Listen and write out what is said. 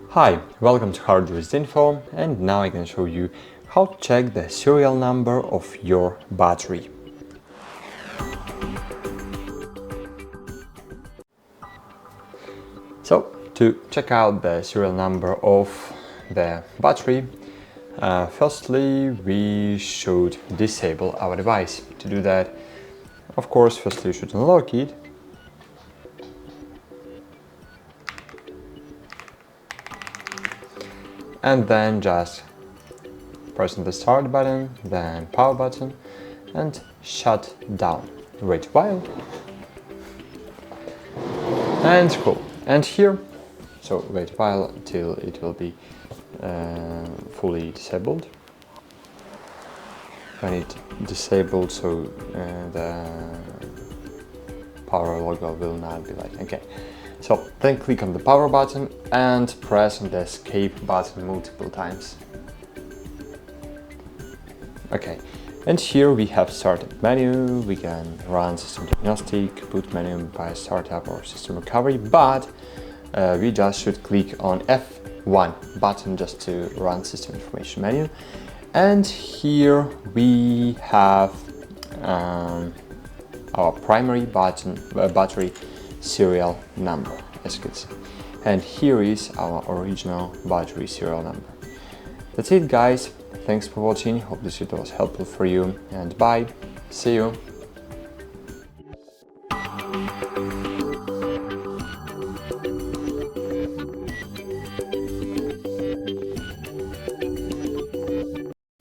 Hi, welcome to HardReset.Info, and now I can show you how to check the serial number of your battery. So, to check out the serial number of the battery, firstly we should disable our device. To do that, of course, firstly you should unlock it. And then just pressing the start button, then power button, and shut down. Wait a while. And cool. And here, so wait a while till it will be fully disabled. When it disabled, so the power logo will not be light. Okay. So then click on the power button and press on the escape button multiple times. Okay, and here we have startup menu. We can run system diagnostic, boot menu by startup or system recovery, but we just should click on F1 button just to run system information menu. And here we have our primary battery serial number, as you can see. And here is our original battery serial number. That's it, guys. Thanks for watching. Hope this video was helpful for you, and bye. See you.